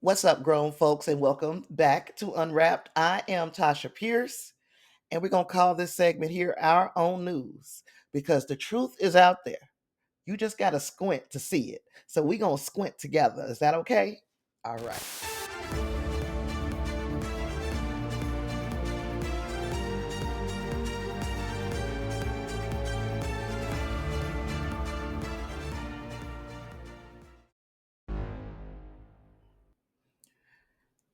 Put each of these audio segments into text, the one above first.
What's up, grown folks, and welcome back to Unwrapped. I am Tasha Pierce, and we're going to call this segment here Our Own News because the truth is out there. You just got to squint to see it. So we're going to squint together. Is that okay? All right.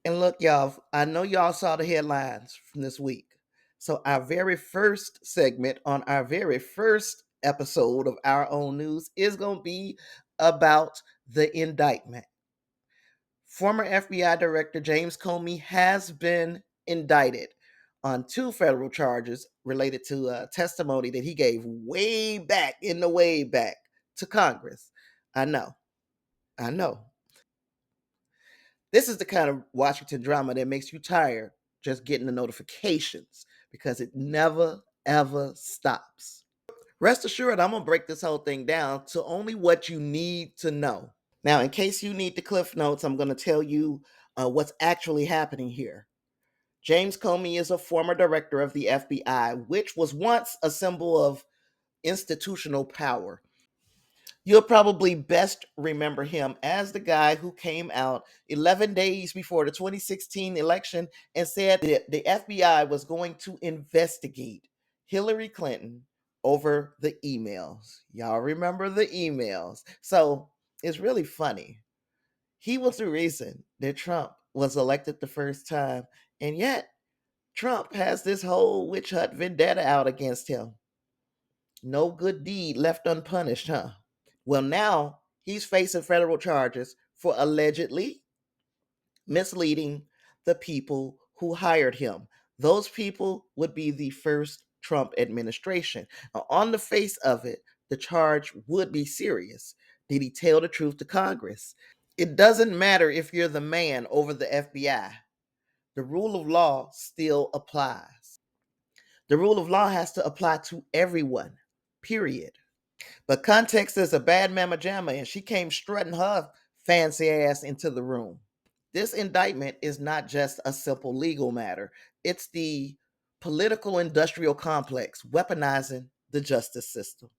And look, y'all, I know y'all saw the headlines from this week. So, our very first segment on our very first episode of Our Own News is going to be about the indictment. Former FBI Director James Comey has been indicted on two federal charges related to testimony that he gave way back in the way back to Congress. I know. I know. This is the kind of Washington drama that makes you tired just getting the notifications because it never, ever stops. Rest assured, I'm going to break this whole thing down to only what you need to know. Now, in case you need the Cliff Notes, I'm going to tell you what's actually happening here. James Comey is a former director of the FBI, which was once a symbol of institutional power. You'll probably best remember him as the guy who came out 11 days before the 2016 election and said that the FBI was going to investigate Hillary Clinton over the emails. Y'all remember the emails. So it's really funny. He was the reason that Trump was elected the first time, and yet Trump has this whole witch hunt vendetta out against him. No good deed left unpunished, huh? Well, now he's facing federal charges for allegedly misleading the people who hired him. Those people would be the first Trump administration. Now, on the face of it, the charge would be serious. Did he tell the truth to Congress? It doesn't matter if you're the man over the FBI. The rule of law still applies. The rule of law has to apply to everyone, period. But context is a bad mamma jamma, and she came strutting her fancy ass into the room. This indictment is not just a simple legal matter, it's the political industrial complex weaponizing the justice system.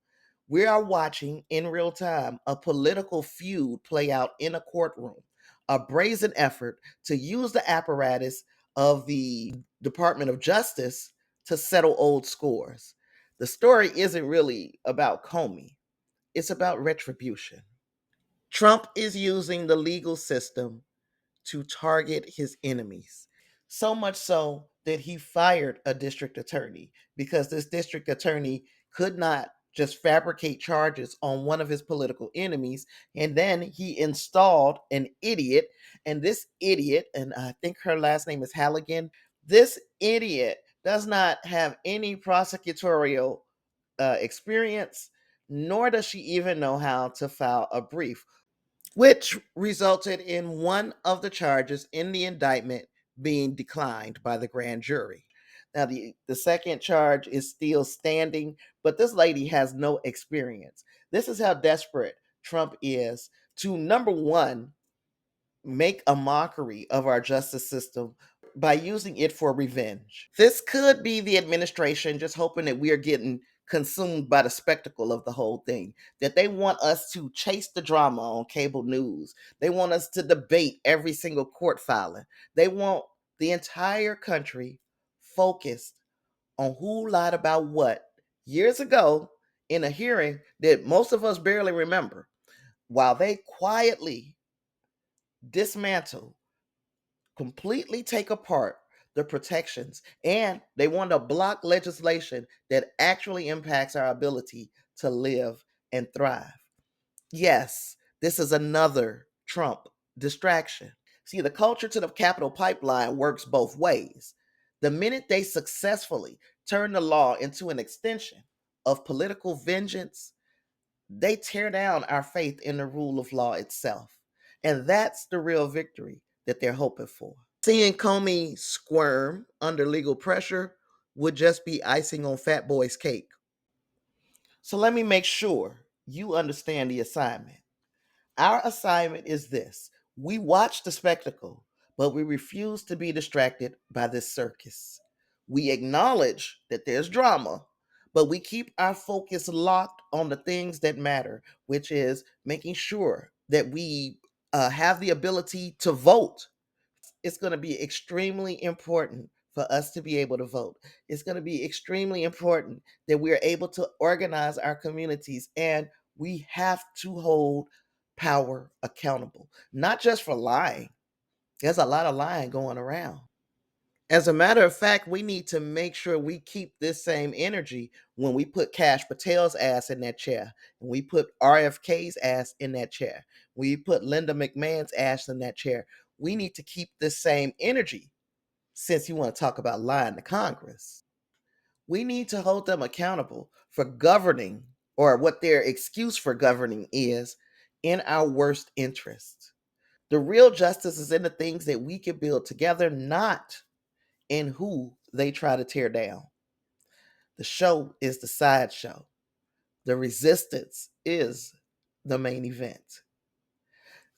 We are watching in real time a political feud play out in a courtroom, a brazen effort to use the apparatus of the Department of Justice to settle old scores. The story isn't really about Comey, it's about retribution. Trump is using the legal system to target his enemies. So much so that he fired a district attorney because this district attorney could not just fabricate charges on one of his political enemies. And then he installed an idiot. And this idiot, and I think her last name is Halligan, this idiot does not have any prosecutorial experience, nor does she even know how to file a brief, which resulted in one of the charges in the indictment being declined by the grand jury. Now, the second charge is still standing, but this lady has no experience. This is how desperate Trump is to, number one, make a mockery of our justice system by using it for revenge. This could be the administration just hoping that we are getting consumed by the spectacle of the whole thing, that they want us to chase the drama on cable news. They want us to debate every single court filing. They want the entire country focused on who lied about what years ago in a hearing that most of us barely remember, while they quietly dismantle, completely take apart the protections, and they want to block legislation that actually impacts our ability to live and thrive. Yes, this is another Trump distraction. See, the culture to the Capitol pipeline works both ways. The minute they successfully turn the law into an extension of political vengeance, they tear down our faith in the rule of law itself. And that's the real victory that they're hoping for. Seeing Comey squirm under legal pressure would just be icing on Fat Boy's cake. So let me make sure you understand the assignment. Our assignment is this: We watch the spectacle, but we refuse to be distracted by this circus. We acknowledge that there's drama, but we keep our focus locked on the things that matter, which is making sure that we have the ability to vote. It's going to be extremely important for us to be able to vote. It's going to be extremely important that we are able to organize our communities, and we have to hold power accountable, not just for lying. There's a lot of lying going around. As a matter of fact, we need to make sure we keep this same energy when we put Cash Patel's ass in that chair, and we put RFK's ass in that chair, we put Linda McMahon's ass in that chair. We need to keep this same energy since you want to talk about lying to Congress. We need to hold them accountable for governing, or what their excuse for governing is, in our worst interest. The real justice is in the things that we can build together, not in who they try to tear down. The show is the sideshow. The resistance is the main event.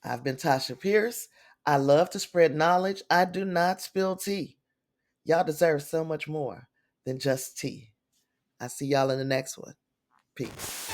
I've been Tasha Pierce. I love to spread knowledge. I do not spill tea. Y'all deserve so much more than just tea. I see y'all in the next one. Peace.